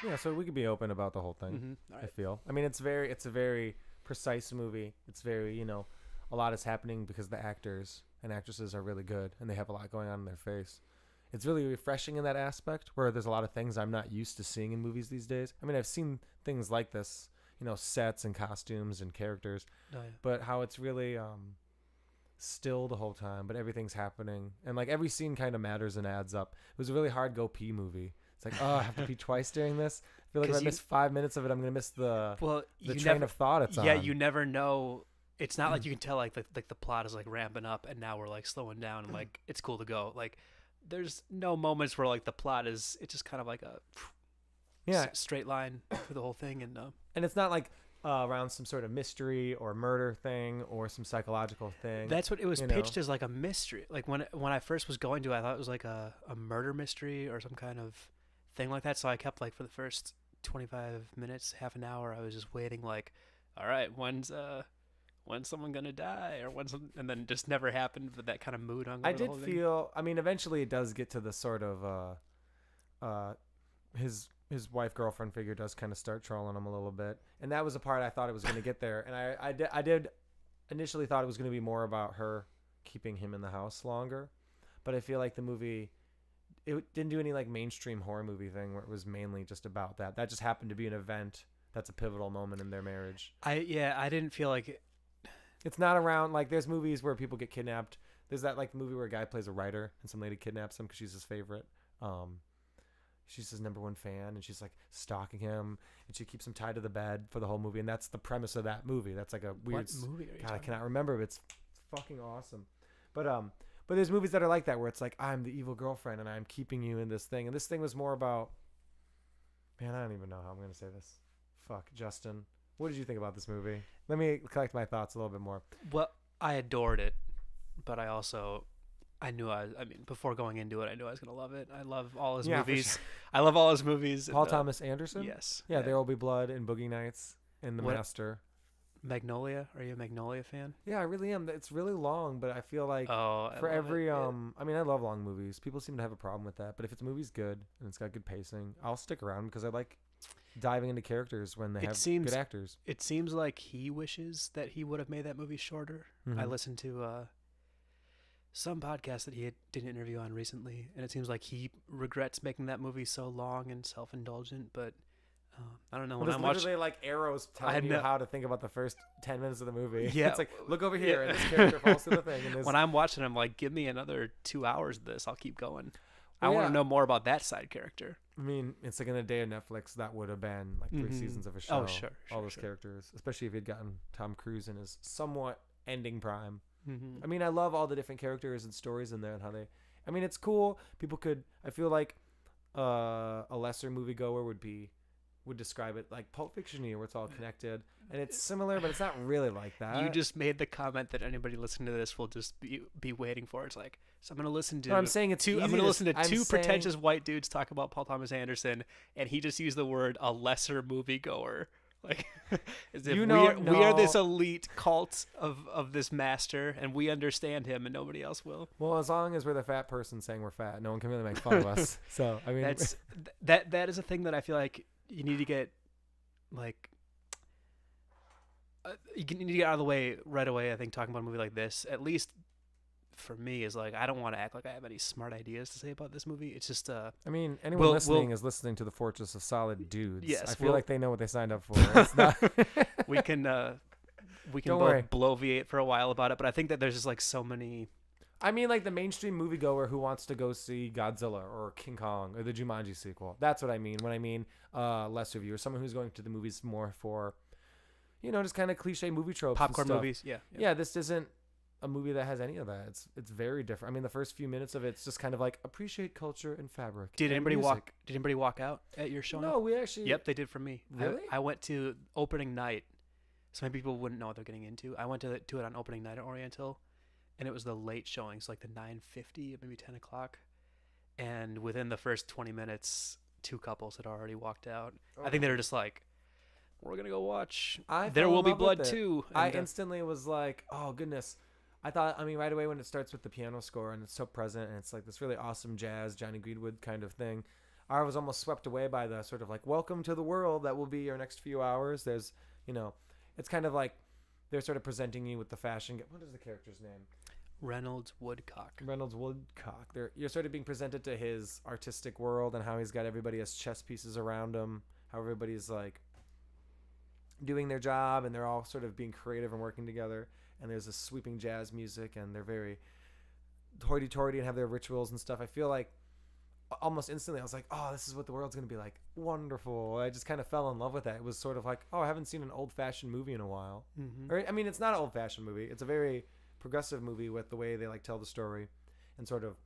Yeah, so we could be open about the whole thing. Mm-hmm. All I right. feel. I mean, it's a very precise movie. It's very, a lot is happening because the actors and actresses are really good and they have a lot going on in their face. It's really refreshing in that aspect where there's a lot of things I'm not used to seeing in movies these days. I mean, I've seen things like this, sets and costumes and characters, Oh, yeah. but how it's really still the whole time, but everything's happening and like every scene kind of matters and adds up. It was a really hard go pee movie. It's like, oh, I have to pee twice during this. I feel like if I miss 5 minutes of it, I'm gonna miss the train of thought it's on. Yeah, you never know. It's not like you can tell like the plot is like ramping up and now we're like slowing down and like it's cool to go. Like there's no moments where like the plot is it's just kind of like a straight line for the whole thing and it's not like around some sort of mystery or murder thing or some psychological thing. That's what it was pitched as, like a mystery. Like when I first was going to it, I thought it was like a murder mystery or some kind of thing like that. So I kept like for the first 25 minutes, half an hour, I was just waiting like, all right, when's someone gonna die or and then it just never happened. But that kind of mood hung over I the did whole feel. I mean, eventually it does get to the sort of his wife girlfriend figure does kind of start trolling him a little bit, and that was a part I thought it was going to get there, and I did initially thought it was going to be more about her keeping him in the house longer, but I feel like the movie it didn't do any like mainstream horror movie thing where it was mainly just about that. That just happened to be an event that's a pivotal moment in their marriage. I didn't feel like it's not around like there's movies where people get kidnapped. There's that like movie where a guy plays a writer and some lady kidnaps him because she's his favorite. She's his number one fan and she's like stalking him and she keeps him tied to the bed for the whole movie, and that's the premise of that movie. That's like a weird what movie are you God, I talking cannot remember, but it's fucking awesome. But there's movies that are like that where it's like I'm the evil girlfriend and I'm keeping you in this thing, and this thing was more about, man, I don't even know how I'm gonna say this. Fuck, Justin, what did you think about this movie? Let me collect my thoughts a little bit more. Well, I adored it, but I mean, before going into it, I knew I was going to love it. I love all his movies. Sure. I love all his movies. Paul Thomas Anderson? Yes. Yeah, There Will Be Blood and Boogie Nights and The Master. Magnolia? Are you a Magnolia fan? Yeah, I really am. It's really long, but I feel like I mean, I love long movies. People seem to have a problem with that, but if it's movie's good and it's got good pacing, I'll stick around because I like diving into characters when they have good actors. It seems like he wishes that he would have made that movie shorter. Mm-hmm. I listened to some podcast that he did an interview on recently, and it seems like he regrets making that movie so long and self-indulgent, but I don't know. Well, when I'm literally like arrows telling you how to think about the first 10 minutes of the movie. Yeah. It's like, look over here, and this character falls through the thing. And when I'm watching, I'm like, give me another 2 hours of this. I'll keep going. I want to know more about that side character. I mean, it's like in a day of Netflix, that would have been like 3 seasons of a show. Oh, sure. All those characters, especially if you'd gotten Tom Cruise in his somewhat ending prime. Mm-hmm. I mean, I love all the different characters and stories in there and how they. I mean, it's cool. People could. I feel like a lesser moviegoer would describe it like Pulp Fiction-y, where it's all connected, and it's similar, but it's not really like that. You just made the comment that anybody listening to this will just be waiting for. It's like, so I'm going to listen to. No, I'm saying it's. I'm going to listen to two pretentious white dudes talk about Paul Thomas Anderson, and he just used the word a lesser moviegoer. Like, as if we are this elite cult of this master, and we understand him, and nobody else will. Well, as long as we're the fat person saying we're fat, no one can really make fun of us. So I mean, that is a thing that I feel like you need to get, like, you need to get out of the way right away. I think talking about a movie like this, at least for me, is like, I don't want to act like I have any smart ideas to say about this movie. It's just I mean, anyone listening is listening to the Fortress of Solid Dudes. Yes, I feel like they know what they signed up for. It's not we can both bloviate for a while about it, but I think that there's just like so many. I mean, like the mainstream moviegoer who wants to go see Godzilla or King Kong or the Jumanji sequel. That's what I mean when I mean lesser view, or someone who's going to the movies more for, just kind of cliche movie tropes, popcorn movies. Yeah. This isn't a movie that has any of that. It's very different. I mean, the first few minutes of it's just kind of like appreciate culture and fabric. Did anybody walk out at your show? No, we actually. Yep, they did for me. Really? I went to opening night, so many people wouldn't know what they're getting into. I went to it on opening night at Oriental, and it was the late showings, like the 9:50, maybe 10 o'clock, and within the first 20 minutes, 2 couples had already walked out. I think they were just like, we're gonna go watch There Will Be Blood 2. I instantly was like, oh goodness. I thought, right away when it starts with the piano score and it's so present and it's like this really awesome jazz, Johnny Greenwood kind of thing, I was almost swept away by the sort of like, welcome to the world that will be your next few hours. There's, you know, it's kind of like they're sort of presenting you with the fashion. What is the character's name? Reynolds Woodcock. Reynolds Woodcock. You're sort of being presented to his artistic world and how he's got everybody as chess pieces around him. How everybody's like doing their job and they're all sort of being creative and working together. And there's this sweeping jazz music and they're very hoity-toity and have their rituals and stuff. I feel like almost instantly I was like, oh, this is what the world's going to be like. Wonderful. I just kind of fell in love with that. It was sort of like, oh, I haven't seen an old-fashioned movie in a while. Mm-hmm. Or, I mean, it's not an old-fashioned movie. It's a very progressive movie with the way they like tell the story and sort of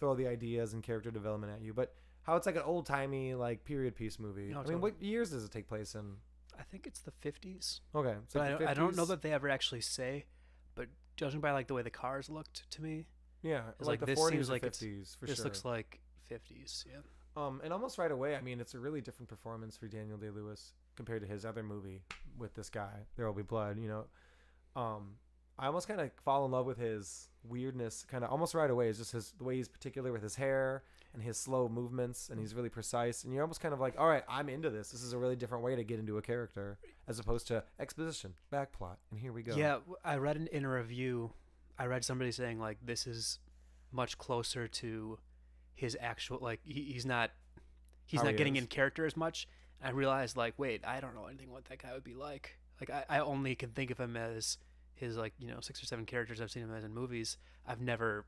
throw the ideas and character development at you. But how it's like an old-timey like period piece movie. I mean, what years does it take place in? I think it's the 50s. Okay. So I don't know that they ever actually say, but judging by like the way the cars looked to me, yeah, it's like the this 40s seems or like 50s for this sure. looks like 50s, yeah. And almost right away, I mean, it's a really different performance for Daniel Day-Lewis compared to his other movie with this guy, There Will Be Blood, you know. I almost kind of fall in love with his weirdness kind of almost right away. It's just the way he's particular with his hair and his slow movements, and he's really precise. And you're almost kind of like, all right, I'm into this. This is a really different way to get into a character as opposed to exposition, backplot, and here we go. Yeah, I read in a review, I read somebody saying like this is much closer to his actual, like he's not getting in character as much. I realized like, wait, I don't know anything what that guy would be like. Like I only can think of him as his like, you know, 6 or 7 characters I've seen him as in movies. I've never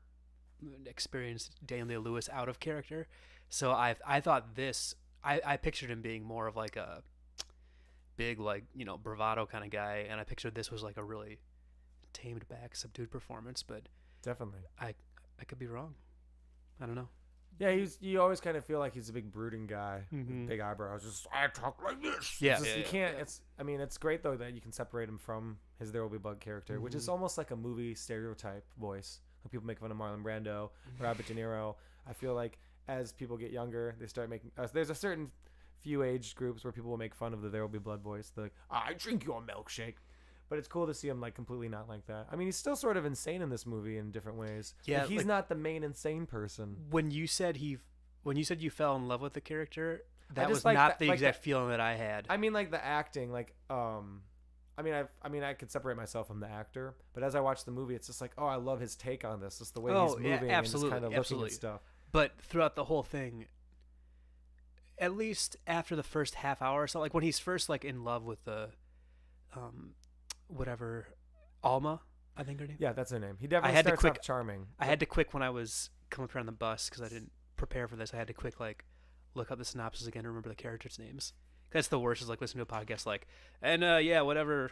experienced Daniel Day-Lewis out of character. So I thought this, I pictured him being more of like a big, like, you know, bravado kind of guy, and I pictured this was like a really tamed back, subdued performance, but Definitely. I could be wrong. I don't know. Yeah, you always kind of feel like he's a big brooding guy, Mm-hmm. big eyebrows. Just I talk like this. Yeah, It's just, yeah, you yeah, can't. yeah. It's. I mean, it's great though that you can separate him from his There Will Be Blood character, which is Mhm. almost like a movie stereotype voice. Like people make fun of Marlon Brando, Robert De Niro. I feel like as people get younger, they start making. There's a certain few age groups where people will make fun of the There Will Be Blood voice. They're like, I drink your milkshake. But it's cool to see him like completely not like that. I mean, he's still sort of insane in this movie in different ways. Yeah, But he's like- not the main insane person. When you said you fell in love with the character, that just was like not that- the like exact feeling that I had. I mean, like the acting, like, I could separate myself from the actor, but as I watch the movie, it's just like, oh, I love his take on this. Just the way he's moving and just absolutely, kind of looking absolutely. at stuff. But throughout the whole thing, at least after the first half hour or so, like when he's first like in love with the, whatever, Alma, I think her name. Yeah, that's her name. He definitely had to starts quick- off charming. I had to quick when I was coming up here on the bus because I didn't prepare for this. I had to quick like look up the synopsis again and remember the characters' names. That's the worst. Is like listening to a podcast like, and yeah, whatever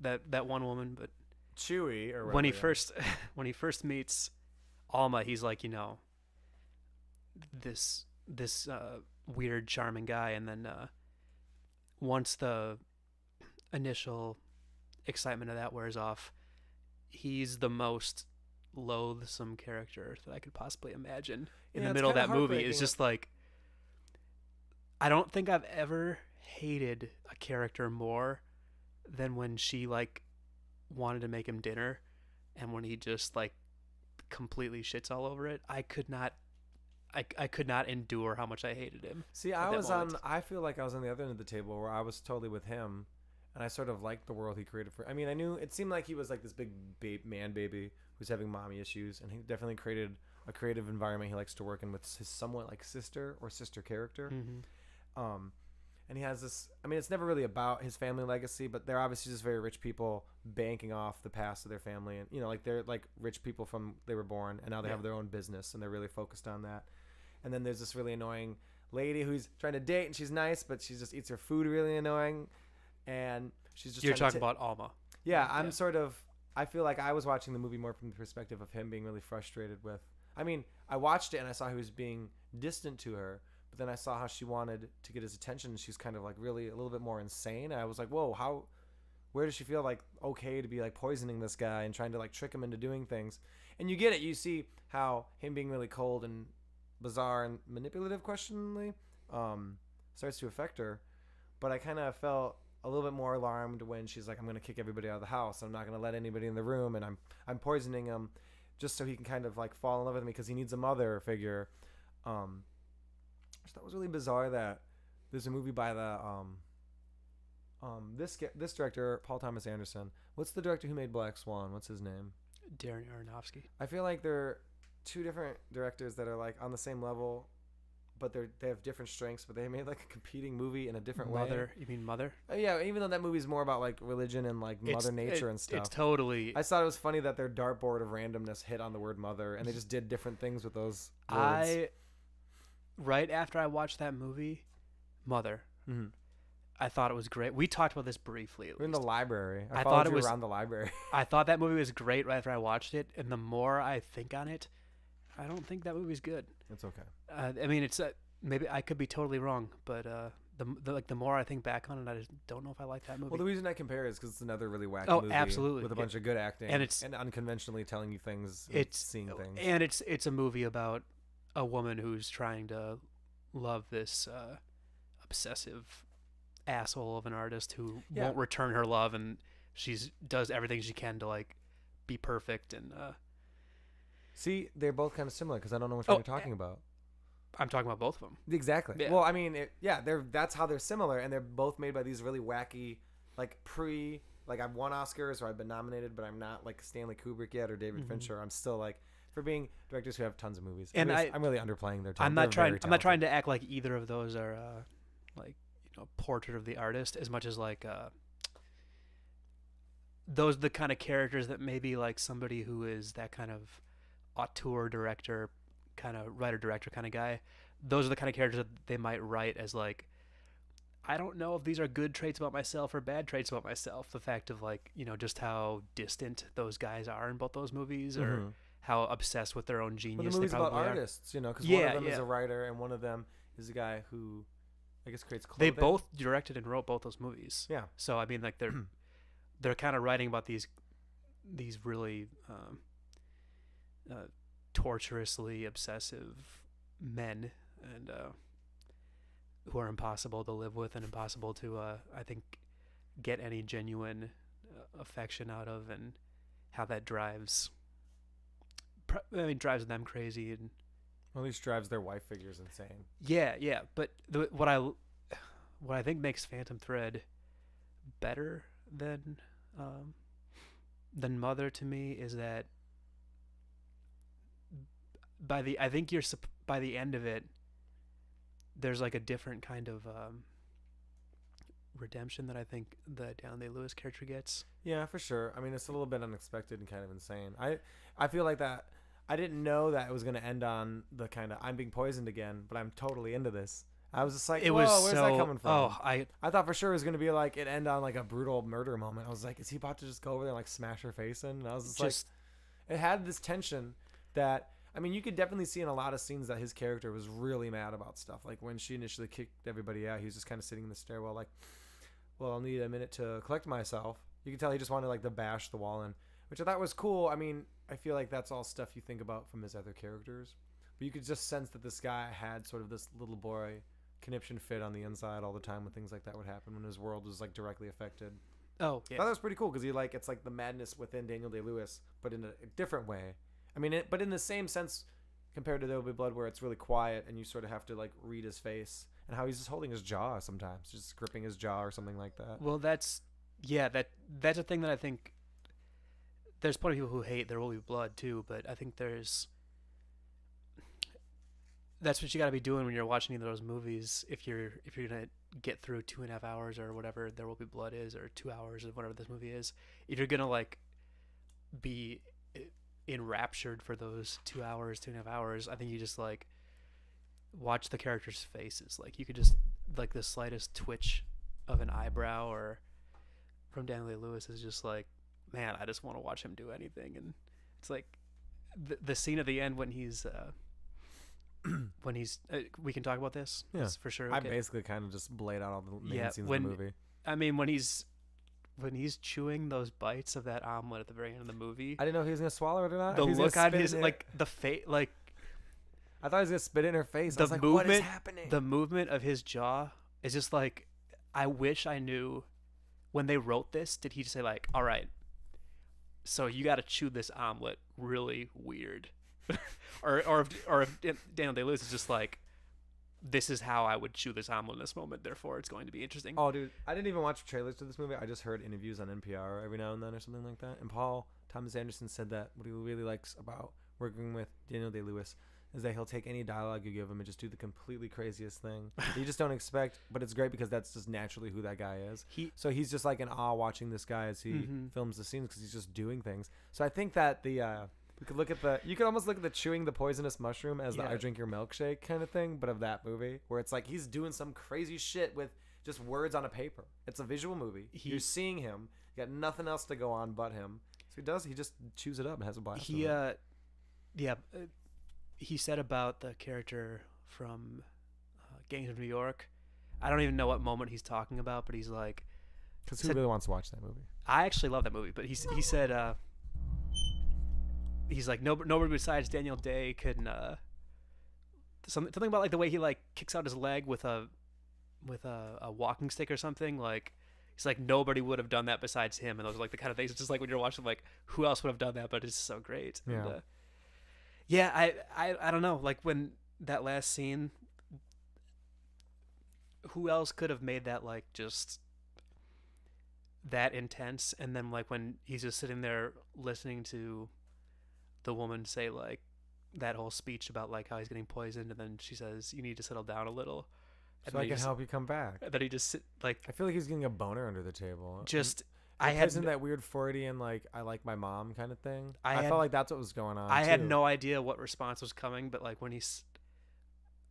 that one woman. But Chewy or when he whatever, when he first meets Alma, he's like, you know, this weird charming guy, and then once the initial excitement of that wears off, he's the most loathsome character that I could possibly imagine in Yeah, the it's middle of kinda that movie. It's heartbreaking. just like, I don't think I've ever hated a character more than when she like wanted to make him dinner, and when he just like completely shits all over it. I could not endure how much I hated him. See, at that moment. I feel like I was on the other end of the table where I was totally with him, and I sort of liked the world he created for. I mean, I knew it seemed like he was like this big man baby who's having mommy issues, and he definitely created a creative environment he likes to work in with his somewhat like sister character. Mm-hmm. And he has this. I mean, it's never really about his family legacy, but they're obviously just very rich people banking off the past of their family, and like they're like rich people from they were born, and now they have their own business, and they're really focused on that. And then there's this really annoying lady who's trying to date, and she's nice, but she just eats her food really annoying, and she's just. You're trying talking about Alma. Yeah, I'm sort of. I feel like I was watching the movie more from the perspective of him being really frustrated with. I mean, I watched it and I saw he was being distant to her. But then I saw how she wanted to get his attention, and she's kind of like really a little bit more insane. And I was like, whoa, where does she feel like okay to be like poisoning this guy and trying to like trick him into doing things? And you get it. You see how him being really cold and bizarre and manipulative, questionably, starts to affect her. But I kind of felt a little bit more alarmed when she's like, I'm going to kick everybody out of the house. I'm not going to let anybody in the room, and I'm poisoning him just so he can kind of like fall in love with me because he needs a mother figure. which that was really bizarre that there's a movie by the this director Paul Thomas Anderson. What's the director who made Black Swan? What's his name? Darren Aronofsky. I feel like they're two different directors that are like on the same level, but they have different strengths. But they made like a competing movie in a different Mother, way. you mean Mother? Yeah, even though that movie's more about like religion and like Mother Nature and stuff. It's totally. I thought it was funny that their dartboard of randomness hit on the word mother, and they just did different things with those words. Right after I watched that movie, Mother, I thought it was great. We talked about this briefly. We're in the library. I thought followed it you was around the library. I thought that movie was great right after I watched it, and the more I think on it, I don't think that movie's good. It's okay. I mean, it's maybe I could be totally wrong, but the more I think back on it, I just don't know if I like that movie. Well, the reason I compare is because it's another really wacky movie. Absolutely, with a bunch of good acting and it's unconventionally telling you things, seeing things, and it's a movie about a woman who's trying to love this obsessive asshole of an artist who won't return her love, and does everything she can to like be perfect. And see, they're both kind of similar because I don't know which one you're talking about. I'm talking about both of them. Exactly. Yeah. Well, I mean, that's how they're similar, and they're both made by these really wacky, like I've won Oscars or I've been nominated, but I'm not like Stanley Kubrick yet or David Fincher. I'm still like, for being directors who have tons of movies. And I'm really underplaying their talent. I'm not trying to act like either of those are like, you know, portrait of the artist as much as like those are the kind of characters that maybe like somebody who is that kind of auteur director, kind of writer director kind of guy. Those are the kind of characters that they might write as like, I don't know if these are good traits about myself or bad traits about myself. The fact of like, you know, just how distant those guys are in both those movies, or how obsessed with their own genius. Well, the movie's they about probably artists, you know, because one of them is a writer and one of them is a guy who, I guess, creates clothing. They both directed and wrote both those movies. Yeah. So I mean, like they're kind of writing about these really torturously obsessive men, and who are impossible to live with and impossible to I think get any genuine affection out of, and how that drives them crazy, and well, at least drives their wife figures insane. Yeah, but what I think makes Phantom Thread better than Mother to me is that by the end of it, there's like a different kind of redemption that I think the Daniel Day-Lewis character gets. Yeah, for sure. I mean, it's a little bit unexpected and kind of insane. I feel like that. I didn't know that it was going to end on the kind of I'm being poisoned again, but I'm totally into this. I was just like, where's that coming from? Oh, I thought for sure it was going to be like it end on like a brutal murder moment. I was like, is he about to just go over there and like smash her face in? And I was just like, it had this tension that, I mean, you could definitely see in a lot of scenes that his character was really mad about stuff. Like when she initially kicked everybody out, he was just kind of sitting in the stairwell like, well, I'll need a minute to collect myself. You could tell he just wanted like to bash the wall in, which I thought was cool. I mean, I feel like that's all stuff you think about from his other characters. But you could just sense that this guy had sort of this little boy conniption fit on the inside all the time when things like that would happen, when his world was like directly affected. Oh, yeah. I thought that was pretty cool because it's like the madness within Daniel Day-Lewis, but in a different way. I mean, but in the same sense compared to There Will Be Blood, where it's really quiet and you sort of have to like read his face and how he's just holding his jaw sometimes, just gripping his jaw or something like that. Well, that's a thing that I think there's plenty of people who hate There Will Be Blood too, but I think that's what you got to be doing when you're watching either of those movies. If you're gonna get through 2.5 hours or whatever There Will Be Blood is, or 2 hours or whatever this movie is, if you're gonna like be enraptured for those 2 hours, 2.5 hours, I think you just like watch the characters' faces. Like you could just like the slightest twitch of an eyebrow or from Daniel Day-Lewis is just like, man, I just want to watch him do anything. And it's like the scene at the end when he's we can talk about this. Yeah, that's for sure. Okay. I basically kind of just laid out all the main scenes of the movie. I mean, when he's chewing those bites of that omelet at the very end of the movie, I didn't know if he was gonna swallow it or not. The look on his like the face, like I thought he was gonna spit it in her face. I was like, movement, what is happening? The movement of his jaw is just like, I wish I knew when they wrote this. Did he just say like, all right, so you got to chew this omelet really weird, or if Daniel Day-Lewis is just like, this is how I would chew this omelet in this moment. Therefore, it's going to be interesting. Oh, dude, I didn't even watch trailers to this movie. I just heard interviews on NPR every now and then or something like that. And Paul Thomas Anderson said that what he really likes about working with Daniel Day-Lewis is that he'll take any dialogue you give him and just do the completely craziest thing that you just don't expect. But it's great because that's just naturally who that guy is. So he's just like in awe watching this guy as he films the scenes because he's just doing things. So I think that you could almost look at the chewing the poisonous mushroom as the I drink your milkshake kind of thing, but of that movie where it's like he's doing some crazy shit with just words on a paper. It's a visual movie. You're seeing him. You got nothing else to go on but him. So he just chews it up and has a blast. He said about the character from Gangs of New York. I don't even know what moment he's talking about, but he's like, because who really wants to watch that movie? I actually love that movie, but he said. He's like nobody besides Daniel Day can something about like the way he like kicks out his leg with a walking stick or something. Like he's like nobody would have done that besides him, and those are like the kind of things. It's just like when you're watching like who else would have done that, but it's so great. Yeah. And, I don't know, like when that last scene, who else could have made that like just that intense? And then like when he's just sitting there listening to the woman say like that whole speech about like how he's getting poisoned, and then she says you need to settle down a little, and so I can help you come back. And then he just like I feel like he's getting a boner under the table. Just I had that weird Freudian like I like my mom kind of thing. I felt like that's what was going on. I had no idea what response was coming, but like when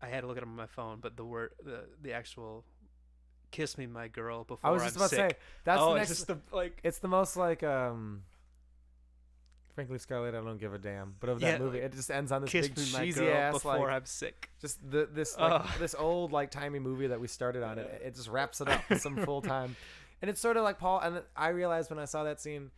I had to look at him on my phone, but the actual kiss me my girl before I was just I'm about sick. to say that's the next. It's just the like it's the most like frankly, Scarlett, I don't give a damn. But of that movie, it just ends on this kiss big me my cheesy girl ass before like I'm sick. Just this old like timey movie that we started on. It just wraps it up with some full time, and it's sort of like Paul. And I realized when I saw that scene,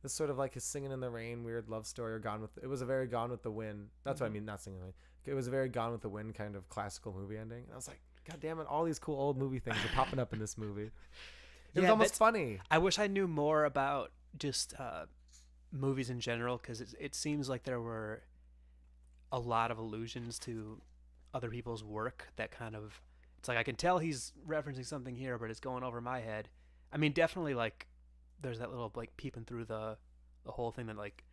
it's sort of like his Singing in the Rain weird love story or Gone with. It was a very Gone with the Wind. That's what I mean, not Singing in the Rain. It was a very Gone with the Wind kind of classical movie ending. And I was like, God damn it! All these cool old movie things are popping up in this movie. It was almost funny. I wish I knew more about just. Movies in general, because it seems like there were a lot of allusions to other people's work that kind of, it's like I can tell he's referencing something here, but it's going over my head. I mean, definitely like there's that little like peeping through the whole thing that like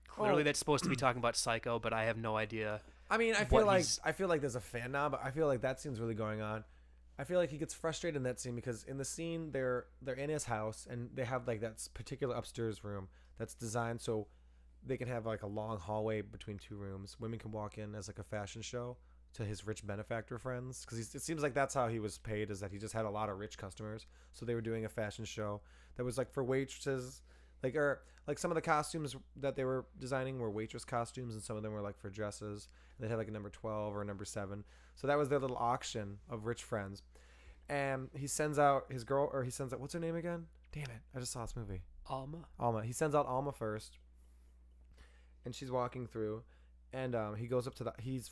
clearly that's supposed to be talking about Psycho, but I have no idea. I mean, I feel like there's a fan now, but I feel like that scene's really going on. I feel like he gets frustrated in that scene because in the scene they're in his house and they have like that particular upstairs room that's designed so they can have like a long hallway between two rooms. Women can walk in as like a fashion show to his rich benefactor friends because it seems like that's how he was paid, is that he just had a lot of rich customers. So they were doing a fashion show that was like for waitresses, like some of the costumes that they were designing were waitress costumes and some of them were like for dresses. And they had like a number 12 or a number 7. So that was their little auction of rich friends. And he sends out his girl, or he sends out, what's her name again? Damn it, I just saw this movie. Alma. He sends out Alma first, and she's walking through, and he goes up to he's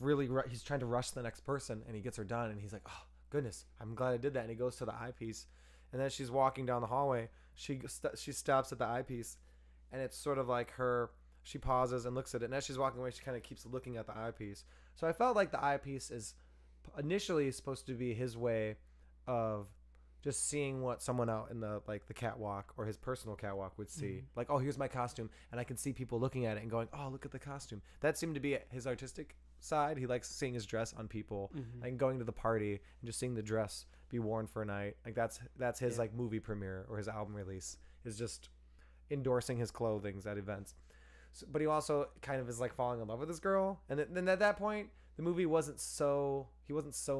trying to rush the next person, and he gets her done, and he's like, oh goodness, I'm glad I did that. And he goes to the eyepiece, and then she's walking down the hallway. She stops at the eyepiece, and it's sort of like she pauses and looks at it, and as she's walking away, she kind of keeps looking at the eyepiece. So I felt like the eyepiece is initially supposed to be his way of just seeing what someone out in the catwalk or his personal catwalk would see. Mm-hmm. Like, oh, here's my costume, and I can see people looking at it and going, oh, look at the costume. That seemed to be his artistic side. He likes seeing his dress on people and going to the party and just seeing the dress be worn for a night. Like that's his like movie premiere or his album release, is just endorsing his clothing at events. So, but he also kind of is like falling in love with this girl, and then at that point the movie wasn't so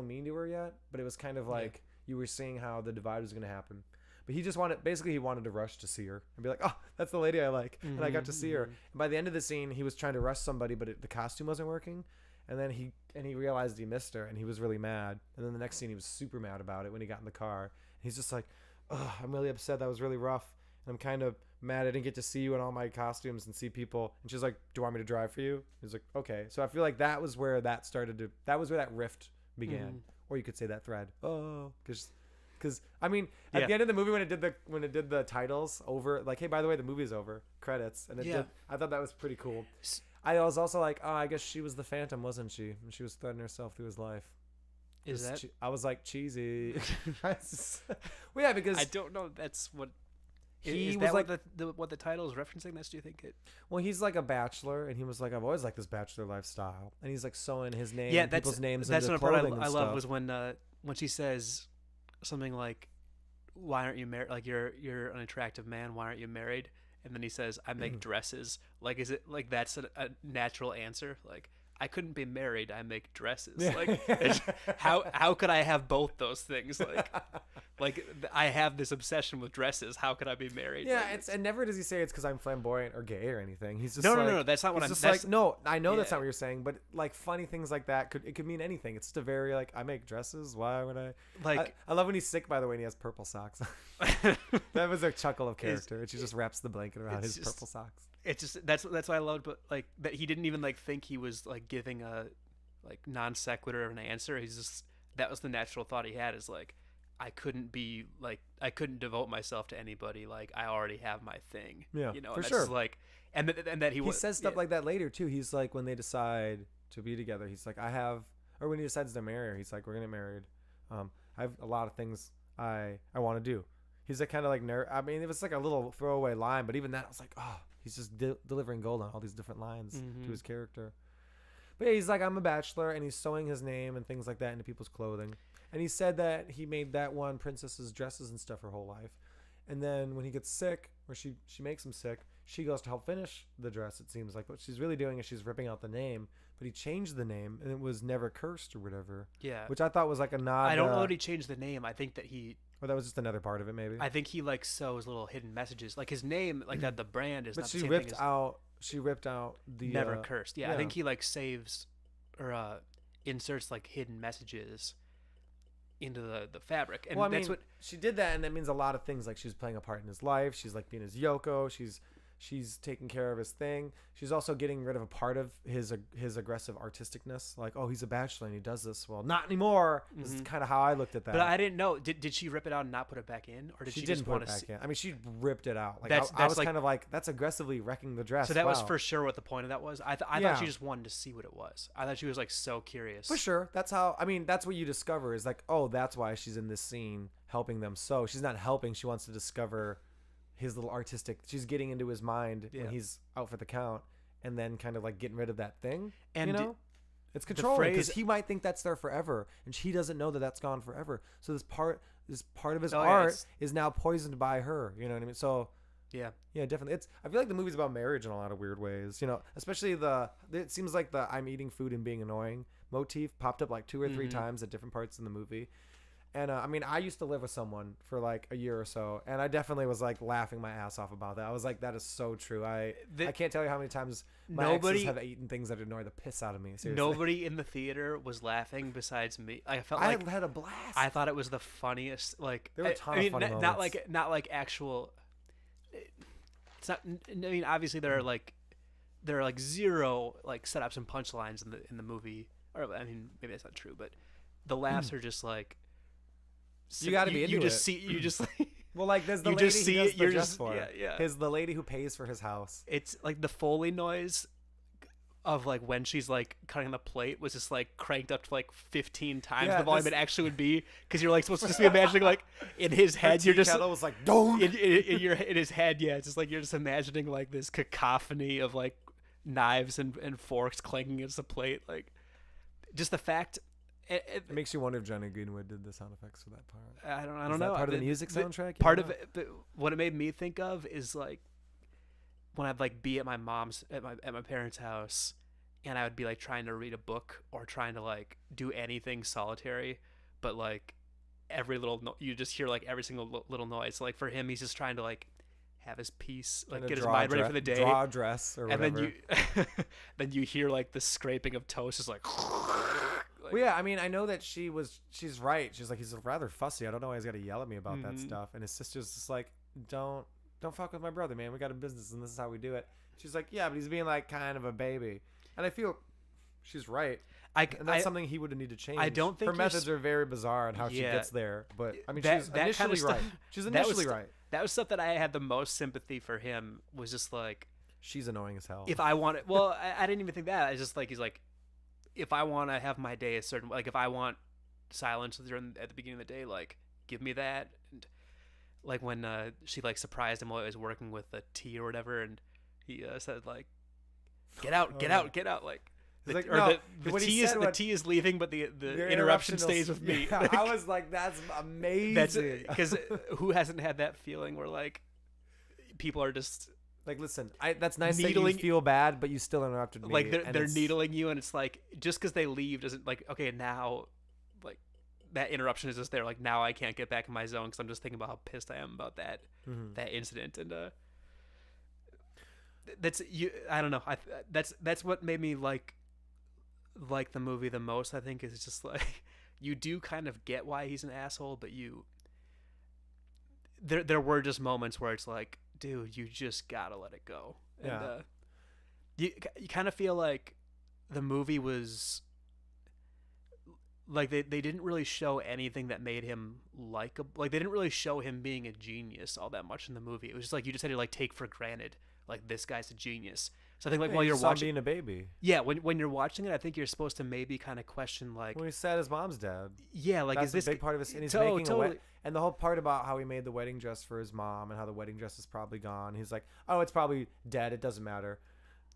mean to her yet, but it was kind of like you were seeing how the divide was going to happen. But he just wanted to rush to see her and be like, oh, that's the lady I like. And I got to see her. And by the end of the scene, he was trying to rush somebody, but the costume wasn't working. And then he realized he missed her, and he was really mad. And then the next scene, he was super mad about it when he got in the car. And he's just like, oh, I'm really upset. That was really rough. And I'm kind of mad I didn't get to see you in all my costumes and see people. And she's like, do you want me to drive for you? He's like, okay. So I feel like that was where that rift began. Or you could say that thread. Oh, because I mean, at the end of the movie when it did the titles over, like, hey, by the way, the movie's over, credits, and I thought that was pretty cool. I was also like, oh, I guess she was the Phantom, wasn't she? And she was threading herself through his life. Is that? I was like cheesy. Well, yeah, because I don't know. That's what. he Is was that like, what the title is referencing? This? Do you think it? well, he's like a bachelor, and he was like, I've always liked this bachelor lifestyle, and he's like sewing his name, Yeah, people's names that's into another part clothing I and love stuff. was when she says something like, "Why aren't you married? Like you're an attractive man. Why aren't you married?" And then he says, "I make dresses." Like, is it like that's a natural answer? Like, I couldn't be married. I make dresses. Like, how could I have both those things? Like I have this obsession with dresses. How could I be married? Yeah, Like, and never does he say it's because I'm flamboyant or gay or anything. He's just no, like, no, no, no. That's not what he's I'm. just That's, like, no, I know that's yeah. not what you're saying, but like funny things like that could mean anything. It's just a very like, I make dresses. Why would I? like. I love when he's sick, by the way, and he has purple socks. That was a chuckle of character. And she just wraps the blanket around his purple socks. It's just that's why I loved, but like that he didn't even like think he was like giving a like non sequitur of an answer. He's just that was the natural thought he had is like I couldn't devote myself to anybody. Like I already have my thing. Yeah, you know, for and that's sure. just, like and that He says stuff like that later too. He's like, when they decide to be together, he's like, or when he decides to marry her, he's like, we're gonna get married. I have a lot of things I want to do. He's like kind of like I mean, it was like a little throwaway line, but even that, I was like, oh, he's just delivering gold on all these different lines to his character. But yeah, he's like, I'm a bachelor, and he's sewing his name and things like that into people's clothing. And he said that he made that one princess's dresses and stuff her whole life. And then when he gets sick, or she makes him sick, she goes to help finish the dress, it seems like. What she's really doing is she's ripping out the name, but he changed the name, and it was Never Cursed or whatever. Yeah. Which I thought was like a nod. I don't know that he changed the name. I think that or that was just another part of it, maybe. I think he like sews little hidden messages. Like his name, like that the brand is But not she the same ripped thing as out. She ripped out the Never Cursed. Yeah, yeah. I think he like saves or inserts like hidden messages into the fabric, and well, I that's mean, what she did that, and that means a lot of things. Like she's playing a part in his life. She's like being his Yoko. She's taking care of his thing. She's also getting rid of a part of his aggressive artisticness. Like, oh, he's a bachelor and he does this. Well, not anymore. This is kind of how I looked at that. But I didn't know. Did she rip it out and not put it back in, or did she didn't just put want it to back see? in. I mean, she ripped it out. Like That's I was like, kind of like, that's aggressively wrecking the dress. so that was Wow. for sure what the point of that was. I Yeah. thought she just wanted to see what it was. I thought she was like so curious. For sure. That's how, I mean, that's what you discover is like, oh, that's why she's in this scene helping them. So she's not helping. She wants to discover his little artistic, she's getting into his mind when he's out for the count, and then kind of like getting rid of that thing. And, you know, it's controlling because he might think that's there forever, and he doesn't know that that's gone forever. So this part of his art is now poisoned by her. You know what I mean? So yeah, definitely. I feel like the movie's about marriage in a lot of weird ways. You know, especially it seems like the I'm eating food and being annoying motif popped up like 2 or 3 times at different parts in the movie. And I mean, I used to live with someone for like a year or so, and I definitely was like laughing my ass off about that. I was like, that is so true. I can't tell you how many times my exes have eaten things that annoy the piss out of me. Seriously. Nobody in the theater was laughing besides me. I felt I like had a blast. I thought it was the funniest. Like there were a ton of funny moments. Not like actual. It's not. I mean, obviously there are like zero like setups and punchlines in the movie. Or I mean, maybe that's not true, but the laughs are just like. You got to be into you it. just see you just like well, like there's the you lady just see he does it, the you're dress just for. yeah. The lady who pays for his house. It's like the Foley noise of like when she's like cutting the plate was just like cranked up to like 15 times the volume it actually would be, because you're like supposed to just be imagining like in his head you're just was like don't in his head it's just like you're just imagining like this cacophony of like knives and forks clanking against the plate, like just the fact. It makes you wonder if Johnny Greenwood did the sound effects for that part. I don't know. Part of the music soundtrack. Part of it, but what it made me think of is like when I'd like be at my mom's at my parents' house, and I would be like trying to read a book or trying to like do anything solitary, but like every little you just hear like every single little noise. So, like for him, he's just trying to like have his peace, like get his mind ready for the day, draw a dress or whatever. And then you hear like the scraping of toast is like. Well, yeah, I mean, I know that she's right. She's like, he's rather fussy. I don't know why he's got to yell at me about that stuff. And his sister's just like, don't fuck with my brother, man. We got a business and this is how we do it. She's like, yeah, but he's being like kind of a baby. And I feel she's right. And that's something he would need to change. I don't think her methods are very bizarre in how she gets there. But I mean, she's initially kind of right. She's initially right. That was stuff that I had the most sympathy for him, was just like, she's annoying as hell. If I want it, well, I didn't even think that. I just like, he's like, if I want to have my day a certain, like if I want silence with her at the beginning of the day, like give me that. And like when she like surprised him while he was working with the tea or whatever, and he said like, "Get out, get out, get out!" Like, the tea is leaving, but the interruption stays with me. Yeah, I was like, that's amazing. That's because who hasn't had that feeling where like people are just like, listen, that's nice needling, that you feel bad, but you still interrupted me. Like they're needling you, and it's like just because they leave doesn't like okay now, like that interruption is just there. Like now I can't get back in my zone because I'm just thinking about how pissed I am about that that incident, and that's you. I don't know. That's what made me like the movie the most. I think is just like you do kind of get why he's an asshole, but there were just moments where it's like, dude, you just gotta let it go. And you kind of feel like the movie was like they didn't really show anything that made him like they didn't really show him being a genius all that much in the movie. It was just like you just had to like take for granted like this guy's a genius. So I think like while you're watching being a baby. Yeah, when you're watching it, I think you're supposed to maybe kind of question like when he said his mom's dead. Yeah, like that's is this a big part of his and he's making and the whole part about how he made the wedding dress for his mom and how the wedding dress is probably gone. He's like, "Oh, it's probably dead. It doesn't matter."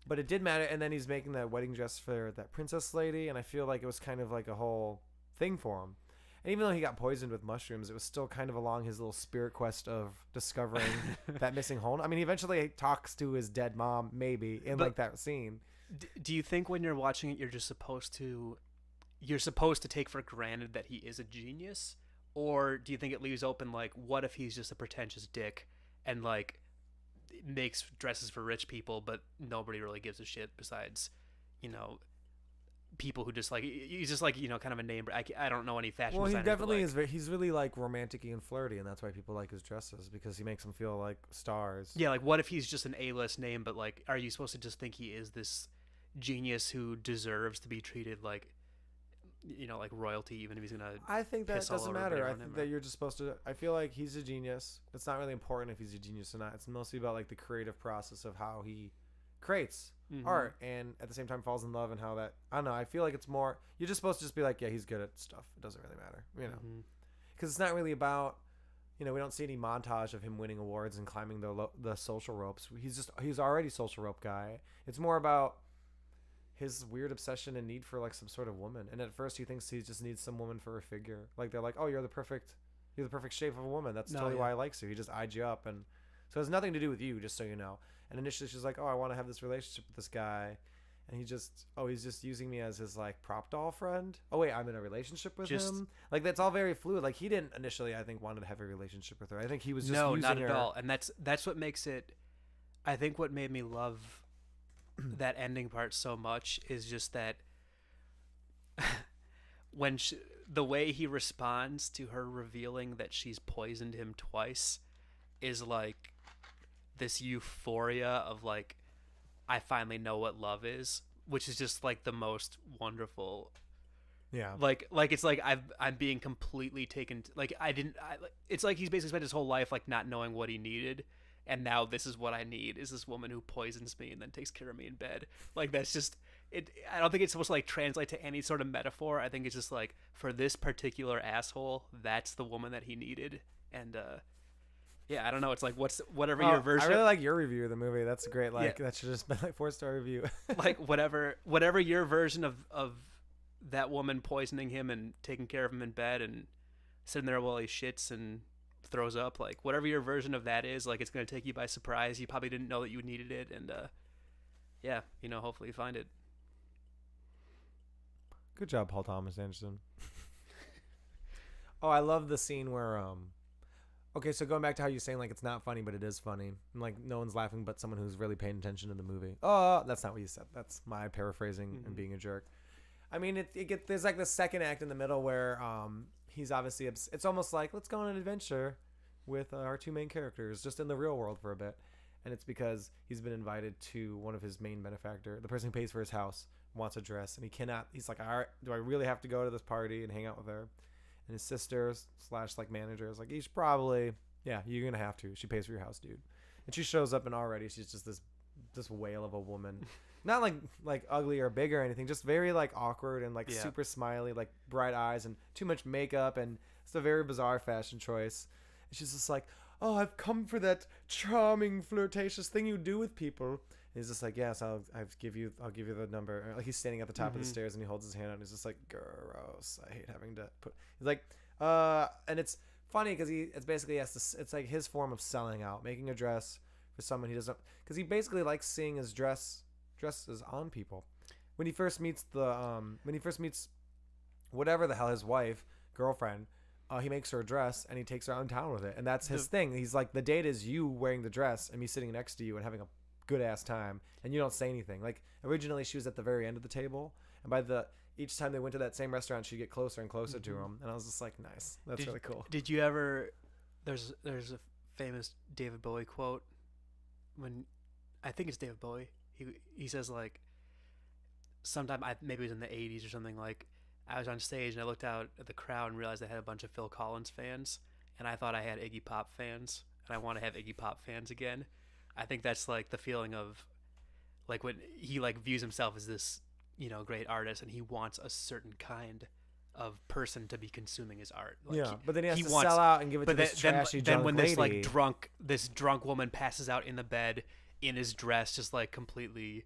But it did matter, and then he's making that wedding dress for that princess lady, and I feel like it was kind of like a whole thing for him. And even though he got poisoned with mushrooms, it was still kind of along his little spirit quest of discovering that missing hole. I mean, he eventually talks to his dead mom, maybe, in like that scene. Do you think when you're watching it, you're supposed to take for granted that he is a genius? Or do you think it leaves open, like, what if he's just a pretentious dick and, like, makes dresses for rich people, but nobody really gives a shit besides, you know, people who just like he's just like, you know, kind of a name. I don't know any fashion designers. Well, he definitely is. He's really like romantic-y and flirty, and that's why people like his dresses because he makes them feel like stars. Yeah, like what if he's just an A-list name, but like, are you supposed to just think he is this genius who deserves to be treated like, you know, like royalty, even if he's gonna? I think that doesn't matter. I think that you're just supposed to. I feel like he's a genius. It's not really important if he's a genius or not. It's mostly about like the creative process of how he creates art and at the same time falls in love and how that I don't know. I feel like it's more you're just supposed to just be like, yeah, he's good at stuff. It doesn't really matter, you know, because it's not really about, you know, we don't see any montage of him winning awards and climbing the social ropes. He's already social rope guy. It's more about his weird obsession and need for like some sort of woman. And at first he thinks he just needs some woman for a figure. Like they're like, oh, you're the perfect shape of a woman. That's totally why he likes you. He just eyed you up, and so it has nothing to do with you, just so you know. And initially she's like, oh, I want to have this relationship with this guy. And he's just using me as his like prop doll friend. Oh wait, I'm in a relationship with him. Like that's all very fluid. Like he didn't initially, I think, wanted to have a relationship with her. I think he was just using not at her. all. And that's what makes it. I think what made me love that ending part so much is just that when the way he responds to her revealing that she's poisoned him twice is like this euphoria of like, I finally know what love is, which is just like the most wonderful. Yeah. Like it's like I'm being completely taken. It's like he's basically spent his whole life like not knowing what he needed, and now this is what I need is this woman who poisons me and then takes care of me in bed. Like that's just it. I don't think it's supposed to like translate to any sort of metaphor. I think it's just like for this particular asshole, that's the woman that he needed, and yeah, I don't know. It's like whatever your version. I really like your review of the movie. That's great. Like that should just been like 4-star review. Like whatever your version of that woman poisoning him and taking care of him in bed and sitting there while he shits and throws up. Like whatever your version of that is, like it's gonna take you by surprise. You probably didn't know that you needed it, and yeah, you know, hopefully you find it. Good job, Paul Thomas Anderson. Oh, I love the scene where okay, so going back to how you're saying like it's not funny, but it is funny. And like no one's laughing but someone who's really paying attention to the movie. Oh, that's not what you said. That's my paraphrasing and being a jerk. I mean, there's like the second act in the middle where he's obviously it's almost like let's go on an adventure with our two main characters just in the real world for a bit. And it's because he's been invited to one of his main benefactor, the person who pays for his house, wants a dress, and he cannot. He's like, all right, do I really have to go to this party and hang out with her? And his sister / like manager is like, you should probably, yeah, you're gonna have to. She pays for your house, dude. And she shows up, and already she's just this whale of a woman. not like ugly or big or anything, just very like awkward and like Yeah. super smiley, like bright eyes and too much makeup, and it's a very bizarre fashion choice. And she's just like, oh, I've come for that charming, flirtatious thing you do with people. And he's just like, yes, I'll give you the number. Or, like he's standing at the top of the stairs and he holds his hand out and he's just like, gross. I hate having to put. He's like, and it's funny because it's basically it's like his form of selling out, making a dress for someone he doesn't, because he basically likes seeing his dresses on people. When he first meets whatever the hell his girlfriend, he makes her a dress and he takes her out in town with it, and that's his thing. He's like, the date is you wearing the dress and me sitting next to you and having a good ass time, and you don't say anything. Like originally she was at the very end of the table, and each time they went to that same restaurant she'd get closer and closer to him, and I was just like, nice, that's really cool. Did you ever? There's a famous David Bowie quote. When I think it's David Bowie, he says like, sometime maybe it was in the 80s or something, like I was on stage and I looked out at the crowd and realized I had a bunch of Phil Collins fans, and I thought I had Iggy Pop fans, and I want to have Iggy Pop fans again. I think that's like the feeling of like when he like views himself as this, great artist, and he wants a certain kind of person to be consuming his art. Like but then he has to sell out and give it to this trashy drunk then when lady. this drunk woman passes out in the bed in his dress, just like completely,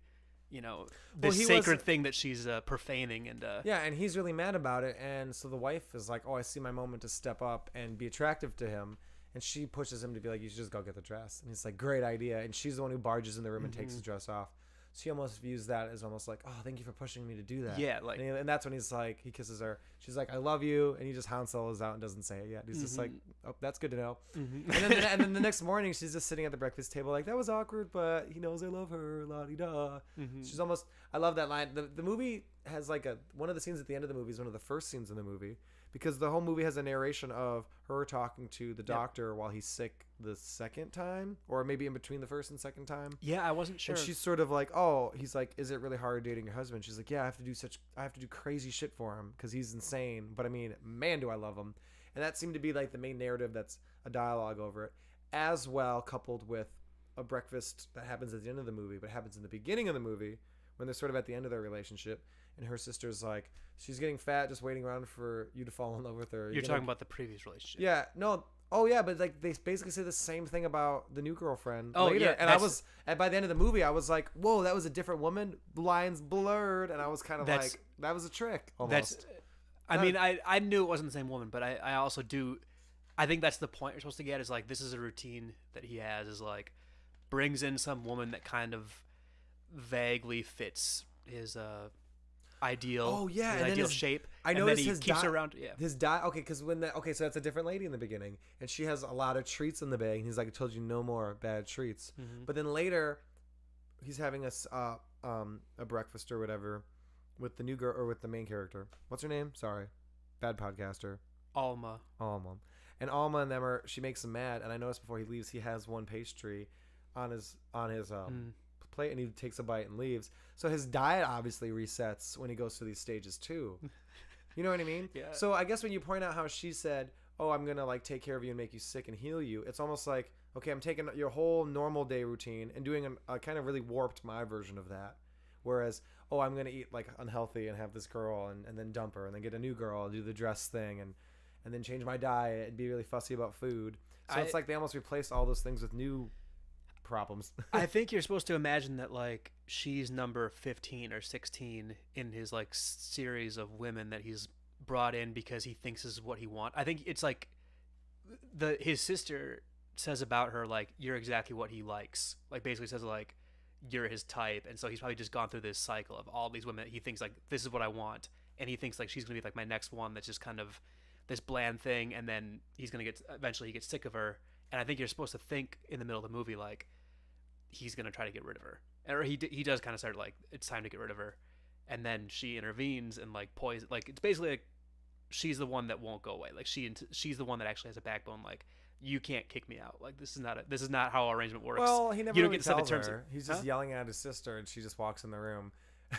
this sacred thing that she's profaning, and and he's really mad about it, and so the wife is like, oh, I see my moment to step up and be attractive to him, and she pushes him to be like, you should just go get the dress, and he's like, great idea, and she's the one who barges in the room and takes his dress off. So he almost views that as almost like, oh, thank you for pushing me to do that. Yeah, like, and that's when he's like, he kisses her. She's like, I love you, and he just hound solos out and doesn't say it yet. He's just like, oh, that's good to know. And then the next morning, she's just sitting at the breakfast table like, that was awkward, but he knows I love her, la-di-da. She's almost, I love that line. The movie has like one of the scenes at the end of the movie is one of the first scenes in the movie, because the whole movie has a narration of her talking to the doctor while he's sick the second time, or maybe in between the first and second time. Yeah, I wasn't sure. And she's sort of like, oh, he's like, is it really hard dating your husband? She's like, yeah, I have to do crazy shit for him because he's insane. But I mean, man, do I love him. And that seemed to be like the main narrative that's a dialogue over it, as well coupled with a breakfast that happens at the end of the movie, but happens in the beginning of the movie when they're sort of at the end of their relationship. And her sister's like, she's getting fat, just waiting around for you to fall in love with her. You're talking about the previous relationship. Yeah, no. Oh yeah, but like they basically say the same thing about the new girlfriend Yeah, later. And by the end of the movie, I was like, whoa, that was a different woman. Lines blurred, and I was kind of like, that was a trick. Almost. I knew it wasn't the same woman, but I also do. I think that's the point you're supposed to get, is like, this is a routine that he has, is like, brings in some woman that kind of vaguely fits his ideal, ideal shape. I know he keeps her around. Yeah, his diet. Okay, because so that's a different lady in the beginning, and she has a lot of treats in the bag. And he's like, I told you no more bad treats. But then later, he's having a breakfast or whatever with the new girl, or with the main character. What's her name? Sorry, bad podcaster. Alma. And Alma and them she makes him mad. And I noticed before he leaves, he has one pastry on his plate, and he takes a bite and leaves. So his diet obviously resets when he goes through these stages too. You know what I mean? Yeah. So I guess when you point out how she said, oh, I'm gonna like take care of you and make you sick and heal you, it's almost like, okay, I'm taking your whole normal day routine and doing a kind of really warped my version of that. Whereas, oh, I'm gonna eat like unhealthy and have this girl and then dump her and then get a new girl and do the dress thing and then change my diet and be really fussy about food. So it's like they almost replaced all those things with new problems. I think you're supposed to imagine that like she's number 15 or 16 in his like series of women that he's brought in because he thinks this is what he wants. I think it's like his sister says about her, like, you're exactly what he likes. Like basically says like, you're his type. And so he's probably just gone through this cycle of all these women that he thinks like, this is what I want. And he thinks like she's gonna be like my next one that's just kind of this bland thing, and then eventually he gets sick of her. And I think you're supposed to think in the middle of the movie like, he's gonna try to get rid of her, or he does kind of start like, it's time to get rid of her, and then she intervenes and like poison. Like it's basically like she's the one that won't go away. Like she's the one that actually has a backbone. Like, you can't kick me out. Like this is not how our arrangement works. Well, he never you really don't get tells terms her. He's just yelling at his sister, and she just walks in the room.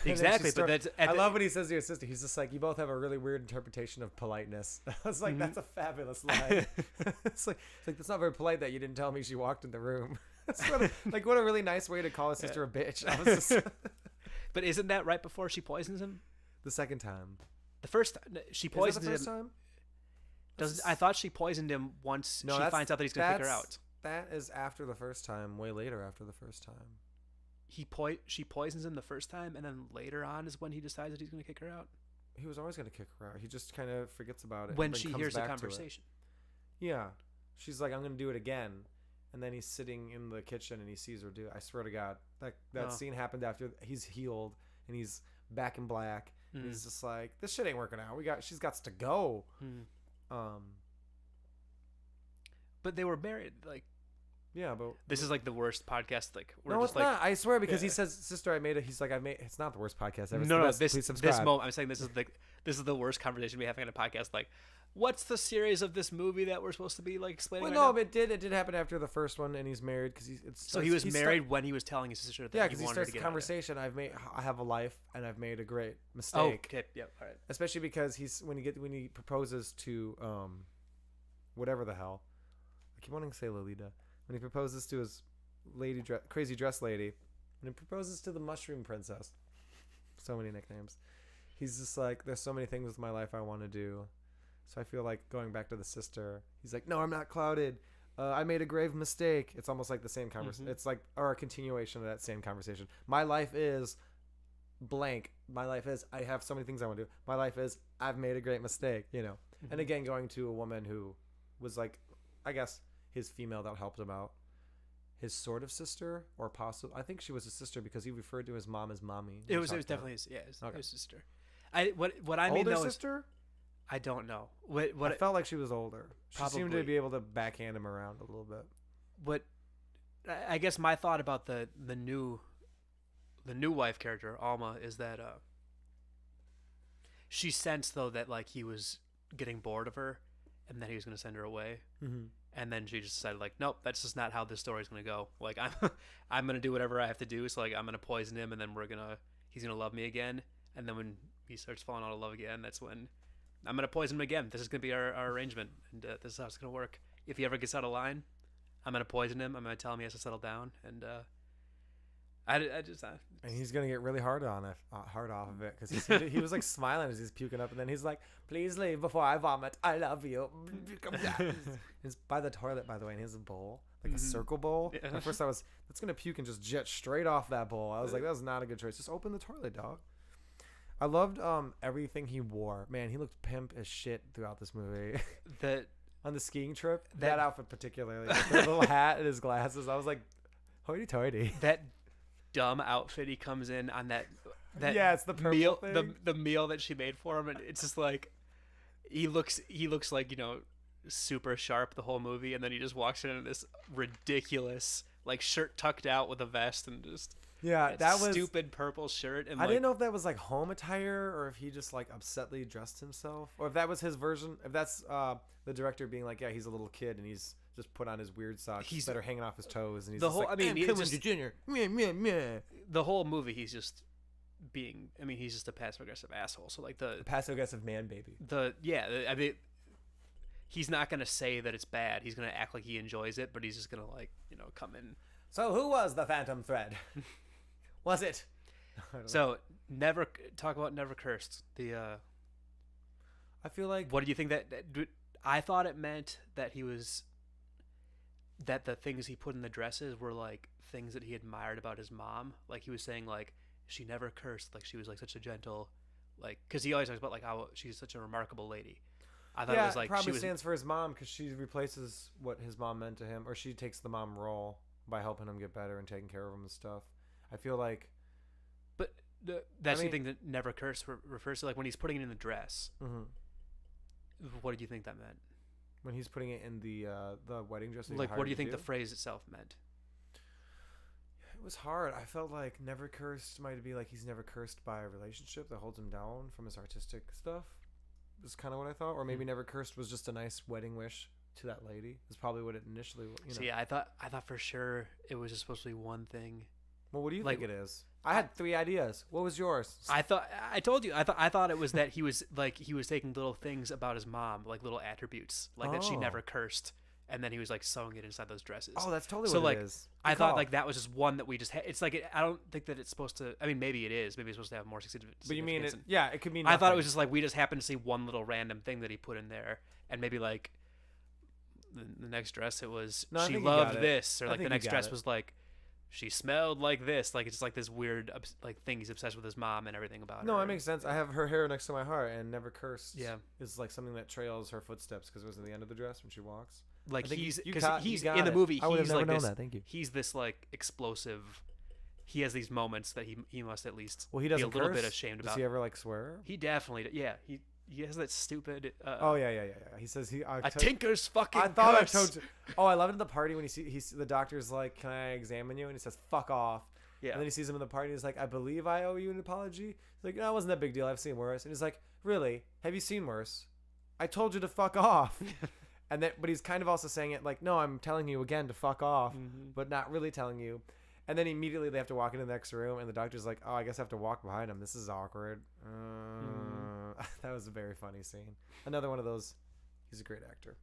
Exactly, but that's. I love what he says to his sister. He's just like, you both have a really weird interpretation of politeness. I was like, that's a fabulous line. It's like that's not very polite that you didn't tell me she walked in the room. What a really nice way to call a sister a bitch. I was just But isn't that right before she poisons him? The second time. The first she Is that poisons the first him. time? I thought she poisoned him once No, she finds out that he's gonna kick her out. That is after the first time. Way later after the first time. She poisons him the first time, and then later on is when he decides that he's gonna kick her out. He was always gonna kick her out. He just kind of forgets about it When and then she comes hears the back to it. conversation. Yeah, she's like, "I'm gonna do it again," and then he's sitting in the kitchen and he sees her do it. I swear to God, that scene happened after he's healed and he's back in black. And he's just like, "This shit ain't working out. She's got to go." But they were married. Like, yeah, but this is like the worst podcast. Like, we're no, just it's like, not. I swear, because he says, "Sister, I made it." He's like, "I made." It's not the worst podcast ever. No, please subscribe. this moment. I'm saying this is the worst conversation we having on a podcast. Like, what's the series of this movie that we're supposed to be like explaining? Well, right no, now? but it did happen after the first one, and he's married because so he was married when he was telling his sister that yeah, he because he wanted starts to get the conversation. I have a life, and I've made a great mistake. Oh, okay, yep, all right. Especially because when he proposes to whatever the hell, I keep wanting to say Lolita. When he proposes to his crazy dress lady, when he proposes to the Mushroom Princess, so many nicknames. He's just like, there's so many things with my life I want to do. So I feel like going back to the sister, he's like, no, I'm not clouded. I made a grave mistake. It's almost like the same conversation. It's like, or a continuation of that same conversation. My life is blank. My life is, I have so many things I want to do. My life is, I've made a great mistake, And again, going to a woman who was like, I guess, his female that helped him out. His sort of sister, or possible. I think she was his sister because he referred to his mom as mommy. It was definitely his sister. What I mean older though sister? I don't know. What I felt like she was older. She seemed to Probably. be able to backhand him around a little bit. what I guess my thought about the new wife character Alma is that she sensed though that like he was getting bored of her and that he was going to send her away. Mm-hmm. And then she just decided, like, nope, that's just not how this story's gonna go. Like, I'm gonna do whatever I have to do. So like, I'm gonna poison him, and then he's gonna love me again. And then when he starts falling out of love again, that's when I'm gonna poison him again. This is gonna be our arrangement, and this is how it's gonna work. If he ever gets out of line, I'm gonna poison him. I'm gonna tell him he has to settle down, and And he's gonna get really hard off of it because he was like smiling as he's puking up, and then he's like, "Please leave before I vomit. I love you." He's by the toilet, by the way, and he has a bowl, like a circle bowl. Yeah. At first, that's gonna puke and just jet straight off that bowl. I was like, that's not a good choice. Just open the toilet, dog. I loved everything he wore. Man, he looked pimp as shit throughout this movie. that On the skiing trip, that outfit particularly, with the little hat and his glasses, I was like, hoity-toity. that dumb outfit he comes in on that yeah, it's the purple meal thing. the meal that she made for him, and it's just like he looks like super sharp the whole movie, and then he just walks in this ridiculous like shirt tucked out with a vest and just that was stupid purple shirt. And I didn't know if that was like home attire or if he just like upsetly dressed himself, or if that was his version. If that's the director being like, yeah, he's a little kid and he's just put on his weird socks that are hanging off his toes, and he's the whole. Like, I mean, come to Junior. Meh. The whole movie, he's just being. I mean, he's just a passive aggressive asshole. So like the passive aggressive man baby. I mean, he's not gonna say that it's bad. He's gonna act like he enjoys it, but he's just gonna like come in. So who was the Phantom Thread? Was it? So never talk about Never Cursed. I feel like. What do you think that I thought it meant that that the things he put in the dresses were like things that he admired about his mom. Like he was saying like she never cursed, like she was like such a gentle, like because he always talks about like how she's such a remarkable lady. I thought it was like probably stands for his mom because she replaces what his mom meant to him, or she takes the mom role by helping him get better and taking care of him and stuff. I feel like, but that's the thing that Never Cursed refers to, like when he's putting it in the dress. Mm-hmm. What did you think that meant? When he's putting it in the wedding dress, like what do you think the phrase itself meant? It was hard. I felt like never cursed might be like he's never cursed by a relationship that holds him down from his artistic stuff. Is kind of what I thought, or maybe never cursed was just a nice wedding wish to that lady. Is probably what it initially. So yeah, I thought for sure it was just supposed to be one thing. Well, what do you think it is? I had 3 ideas. What was yours? I told you. I thought it was that he was taking little things about his mom, like little attributes, like that she never cursed, and then he was like sewing it inside those dresses. Oh, that's totally So, what like, it is. I Good thought call. like that was just one that we just had. It's like I don't think that it's supposed to. I mean, maybe it is. Maybe it's supposed to have more significance. But you mean it? and- Yeah, it could mean. I thought it nothing. was just like we just happened to see one little random thing that he put in there, and maybe like the next dress it was No, I she think you loved got it. this, or I like think the you next got dress it. was like she smelled like this. Like it's like this weird like thing he's obsessed with his mom and everything about No, her. it makes sense. I have her hair next to my heart and never cursed. Yeah. Is like something that trails her footsteps because it was at the end of the dress when she walks. Like I think he's you because got- you he's got in the it. movie. I would have He's never like known this. that. Thank you. He's this like explosive. He has these moments that he must at least Well, he be a doesn't little curse. bit ashamed Does about. he ever like swear? He definitely yeah he has that stupid. Oh yeah. He says he. A tinker's fucking. I thought curse. I told you. Oh, I love it at the party when he's the doctor's like, "Can I examine you?" And he says, "Fuck off." Yeah. And then he sees him in the party. He's like, "I believe I owe you an apology." He's like, "No, it wasn't that big deal. I've seen worse." And he's like, "Really? Have you seen worse? I told you to fuck off." And then, but he's kind of also saying it like, "No, I'm telling you again to fuck off," but not really telling you. And then immediately they have to walk into the next room, and the doctor's like, "Oh, I guess I have to walk behind him. This is awkward." That was a very funny scene. Another one of those. He's a great actor.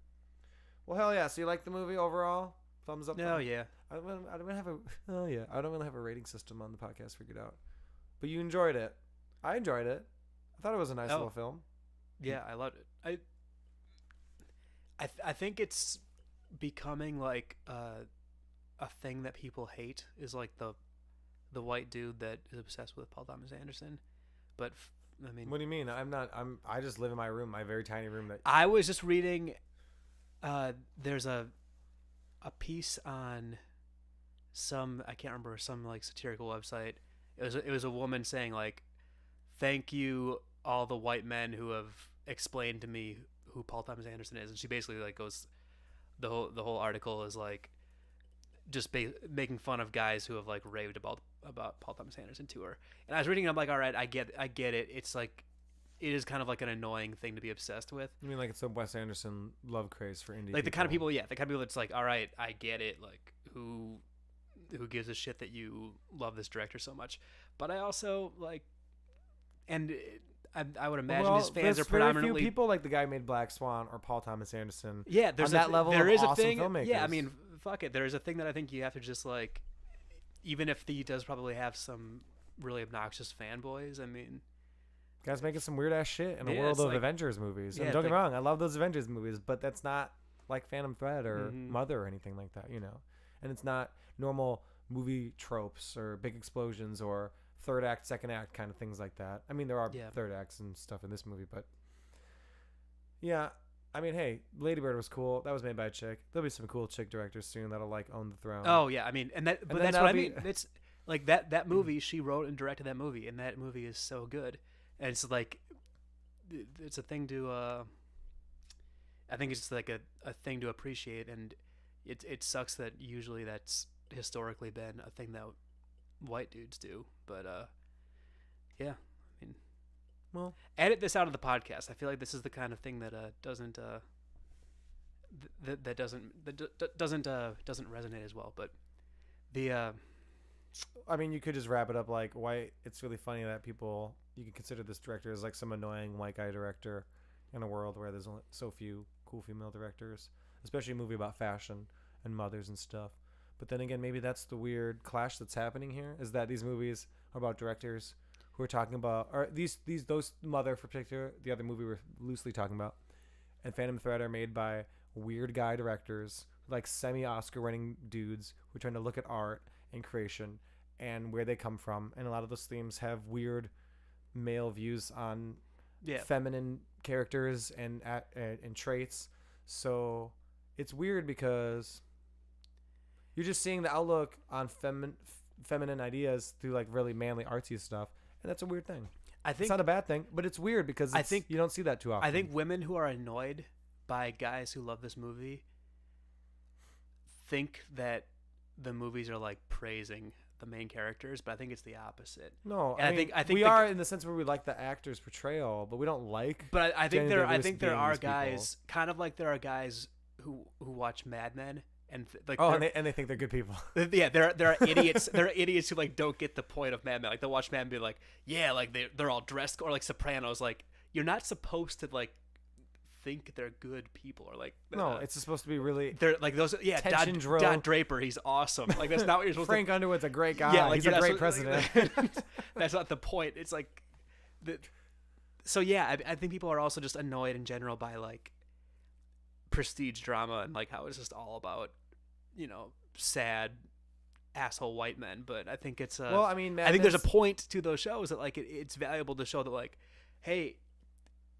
Well, hell yeah. So you like the movie overall? Thumbs up. No, yeah. I don't have a. Oh yeah. I don't really have a rating system on the podcast figured out. But you enjoyed it. I enjoyed it. I thought it was a nice little film. Yeah, I loved it. I think it's becoming like a thing that people hate is like the white dude that is obsessed with Paul Thomas Anderson. But I mean, What do you mean? I just live in my room, my very tiny room. That I was just reading. There's a piece on some I can't remember some like satirical website. It was a woman saying like, "Thank you all the white men who have explained to me who Paul Thomas Anderson is," and she basically like goes, the whole article is like, just making fun of guys who have like raved about Paul Thomas Anderson to her. And I was reading it, I'm like, all right, I get it. It's like, it is kind of like an annoying thing to be obsessed with. I mean, like it's a Wes Anderson love craze for indie. Like the kind of people, that's like, all right, I get it. Like who gives a shit that you love this director so much? But I also like, and I would imagine his fans are predominantly very few people like the guy who made Black Swan or Paul Thomas Anderson. Yeah, there's on that level. There of is a awesome thing. Filmmakers. Yeah, I mean, fuck it. There is a thing that I think you have to just like, even if he does probably have some really obnoxious fanboys. I mean, guys making some weird ass shit in a Yeah, world it's of like- Avengers movies. yeah, And don't get like- me wrong, I love those Avengers movies, but that's not like Phantom Thread or Mhm. Mother or anything like that, you know. And it's not normal movie tropes or big explosions or third act, second act kind of things like that. I mean, there are Yeah. third acts and stuff in this movie, but yeah. I mean, hey, Lady Bird was cool. That was made by a chick. There'll be some cool chick directors soon that'll like own the throne. oh yeah, I mean, but then that's what I that'll mean. be- It's like that movie. She wrote and directed that movie, and that movie is so good. And it's like, it's a thing to. I think it's like a thing to appreciate, and it sucks that usually that's historically been a thing that white dudes do. But yeah, I mean, Well, edit this out of the podcast. I feel like this is the kind of thing that doesn't that doesn't resonate as well. But the I mean, you could just wrap it up like, why it's really funny that people, you can consider this director as like some annoying white guy director in a world where there's only so few cool female directors, especially a movie about fashion and mothers and stuff. But then again, maybe that's the weird clash that's happening here, is that these movies are about directors who are talking about, or those Mother for particular, the other movie we're loosely talking about, and Phantom Thread are made by weird guy directors, like semi-Oscar winning dudes who are trying to look at art and creation and where they come from. And a lot of those themes have weird male views on feminine characters and traits. So it's weird because you're just seeing the outlook on feminine ideas through like really manly artsy stuff, and that's a weird thing. I think It's not a bad thing, but it's weird because I think- you don't see that too often. I think women who are annoyed by guys who love this movie think that the movies are like praising the main characters, but I think it's the opposite. no, and I think we the- are in the sense where we like the actor's portrayal, but we don't like. But I think Jenny there Davis there being are these people. guys kind of like there are guys who watch Mad Men and like Oh, they're- and they think they're good people. yeah, there are idiots. There are idiots who like don't get the point of Mad Men. Like they'll watch Mad Men and be like, yeah, like they're all dressed, or like Sopranos. Like you're not supposed to like think they're good people, or like No, it's supposed to be really they're like those. Yeah, tension drill. Don Draper, he's awesome. Like that's not what you're supposed Frank to. Underwood's a great guy. Yeah, like he's a great president. That's not the point. It's like, so yeah, I think people are also just annoyed in general by like prestige drama and like how it's just all about, sad asshole white men. But I think it's well, I mean, I think there's a point to those shows that like it's valuable to show that like, hey,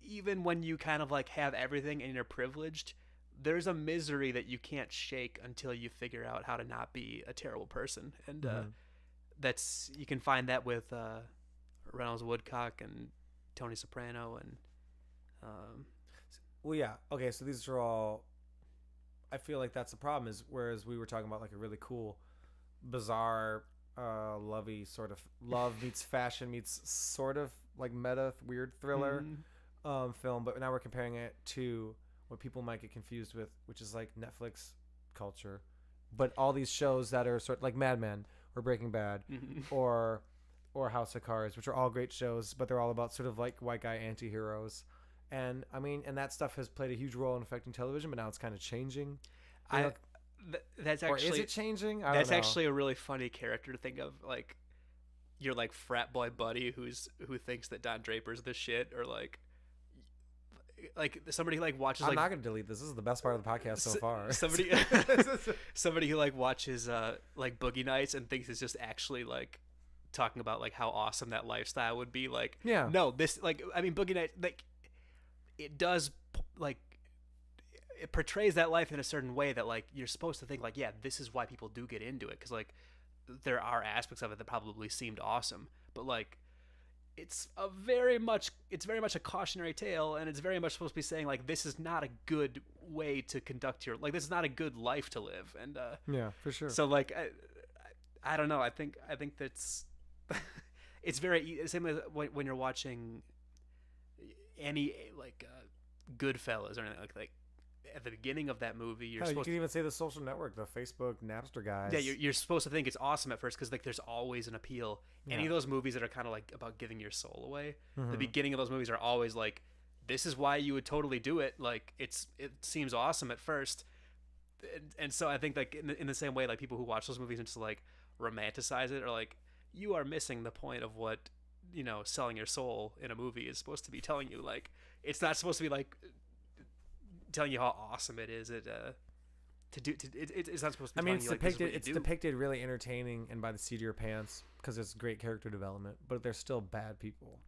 even when you kind of like have everything and you're privileged, there's a misery that you can't shake until you figure out how to not be a terrible person. And that's, you can find that with Reynolds Woodcock and Tony Soprano and well, yeah, okay, so these are all, I feel like that's the problem, is whereas we were talking about like a really cool bizarre lovey sort of love meets fashion meets sort of like meta weird thriller film, but now we're comparing it to what people might get confused with, which is like Netflix culture, but all these shows that are sort of like Mad Men or Breaking Bad or House of Cards, which are all great shows, but they're all about sort of like white guy anti-heroes. And I mean, and that stuff has played a huge role in affecting television, but now it's kind of changing. That's actually, or is it changing? That's actually a really funny character to think of, like your like frat boy buddy who thinks that Don Draper's the shit, or like somebody who like watches. I'm not gonna delete this. This is the best part of the podcast so far. Somebody who like watches like Boogie Nights and thinks it's just actually like talking about like how awesome that lifestyle would be. Like, yeah, no, this like I mean Boogie Nights, like it does like it portrays that life in a certain way that like you're supposed to think like, yeah, this is why people do get into it, because like there are aspects of it that probably seemed awesome, but like it's very much a cautionary tale, and it's very much supposed to be saying like this is not a good way to conduct your, like this is not a good life to live. And yeah, for sure. So like I don't know, I think that's it's very same as when you're watching any like Goodfellas or anything like at the beginning of that movie, you're supposed you can even say The Social Network, the Facebook Napster guys. Yeah, you're supposed to think it's awesome at first because like there's always an appeal. Any of those movies that are kind of like about giving your soul away, the beginning of those movies are always like, this is why you would totally do it. Like it seems awesome at first, and so I think like in the same way, like people who watch those movies and just like romanticize it, or like, you are missing the point of what selling your soul in a movie is supposed to be telling you. Like it's not supposed to be like telling you how awesome it is it's not supposed to be. I mean, it's depicted really entertaining and by the seat of your pants because it's great character development, but they're still bad people.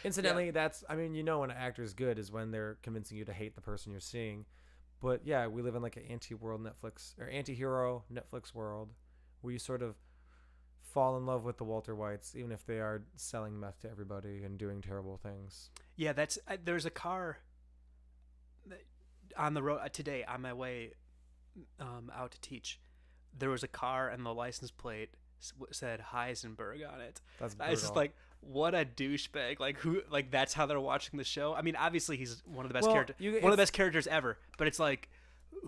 Incidentally, that's, I mean, when an actor is good is when they're convincing you to hate the person you're seeing. But yeah, we live in like an anti-world Netflix or anti-hero Netflix world where you sort of fall in love with the Walter Whites, even if they are selling meth to everybody and doing terrible things. Yeah, there's a car on the road today on my way out to teach. There was a car and the license plate said Heisenberg on it. That's brutal. I was just like, what a douchebag. Like who, like that's how they're watching the show. I mean, obviously he's one of the best one of the best characters ever, but it's like,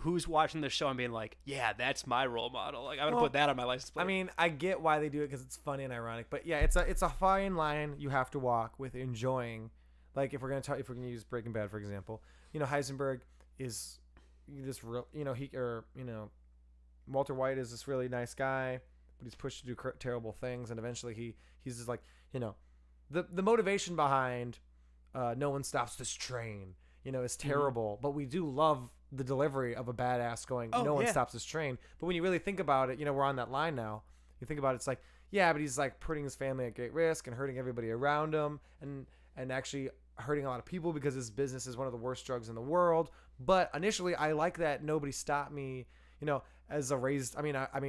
who's watching the show and being like, yeah, that's my role model. Like I'm gonna put that on my license plate. I mean, I get why they do it because it's funny and ironic, but yeah, it's a fine line you have to walk with enjoying. Like if we're gonna use Breaking Bad for example, Heisenberg is this real, Walter White is this really nice guy, but he's pushed to do terrible things, and eventually he's just like, the motivation behind no one stops this train, is terrible, but we do love the delivery of a badass going, no one stops this train. But when you really think about it, we're on that line now. You think about it, it's like, yeah, but he's like putting his family at great risk and hurting everybody around him, and actually hurting a lot of people because his business is one of the worst drugs in the world. But initially, I like that nobody stopped me, as a raised. I mean, I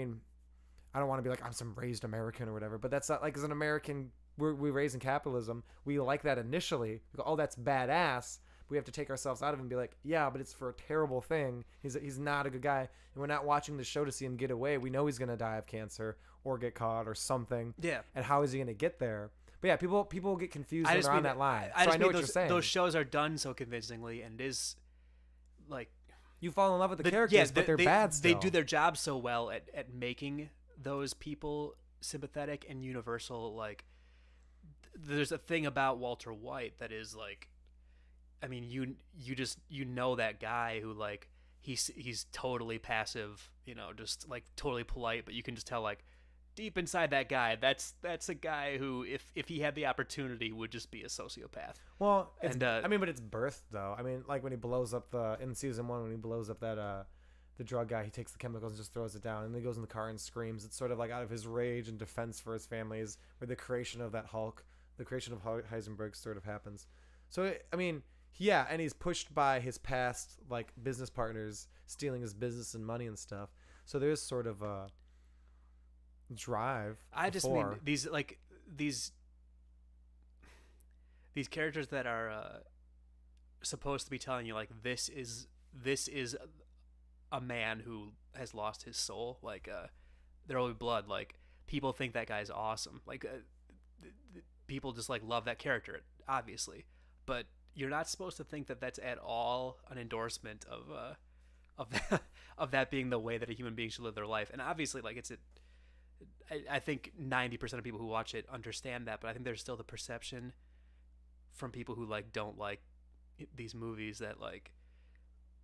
don't want to be like I'm some raised American or whatever, but that's not like, as an American, we raised in capitalism. We like that initially. We go, oh, that's badass. But we have to take ourselves out of it and be like, yeah, but it's for a terrible thing. He's not a good guy, and we're not watching the show to see him get away. We know he's gonna die of cancer or get caught or something. Yeah. And how is he gonna get there? But yeah, people get confused when they're on that line. So I know what you're saying. Those shows are done so convincingly, and it is like you fall in love with the characters, but they're bad still. They do their job so well at making those people sympathetic and universal. Like there's a thing about Walter White that is like, I mean, you know that guy who like he's totally passive, you know, just like totally polite, but you can just tell like deep inside that guy, that's a guy who if he had the opportunity would just be a sociopath. Well, it's, And I mean, but it's birth though. I mean, like when he blows up in season 1 when he blows up that the drug guy, he takes the chemicals and just throws it down, and then he goes in the car and screams. It's sort of like out of his rage and defense for his families, where the creation of that Hulk, the creation of Heisenberg, sort of happens. So I mean, yeah, and he's pushed by his past like business partners stealing his business and money and stuff. So there's sort of a drive. I just mean these characters that are supposed to be telling you like this is a man who has lost his soul, like there will be blood. Like people think that guy's awesome. Like people just like love that character, obviously, but you're not supposed to think that that's at all an endorsement of that, of that being the way that a human being should live their life. And obviously, like I think 90% of people who watch it understand that, but I think there's still the perception from people who like don't like these movies that like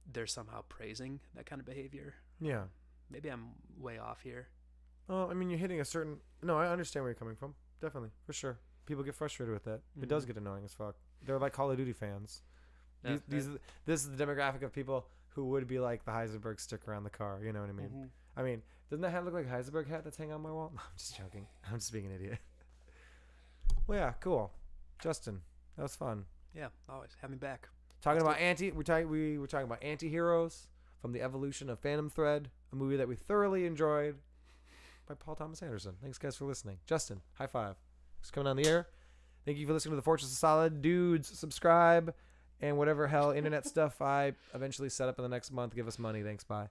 they're somehow praising that kind of behavior. Yeah. Maybe I'm way off here. Oh, I mean, you're hitting a certain. No, I understand where you're coming from. Definitely, for sure. People get frustrated with that. It does get annoying as fuck. They're like Call of Duty fans. This is the demographic of people who would be like the Heisenberg sticker on the car. You know what I mean? I mean, doesn't that hat look like a Heisenberg hat that's hanging on my wall? No, I'm just joking. I'm just being an idiot. Well, yeah, cool. Justin, that was fun. Yeah, always have me back. Talking about we were talking about anti-heroes from the evolution of Phantom Thread, a movie that we thoroughly enjoyed by Paul Thomas Anderson. Thanks guys for listening. Justin, high five. Thanks for coming on the air. Thank you for listening to the Fortress of Solid. Dudes, subscribe and whatever hell internet stuff I eventually set up in the next month. Give us money. Thanks. Bye.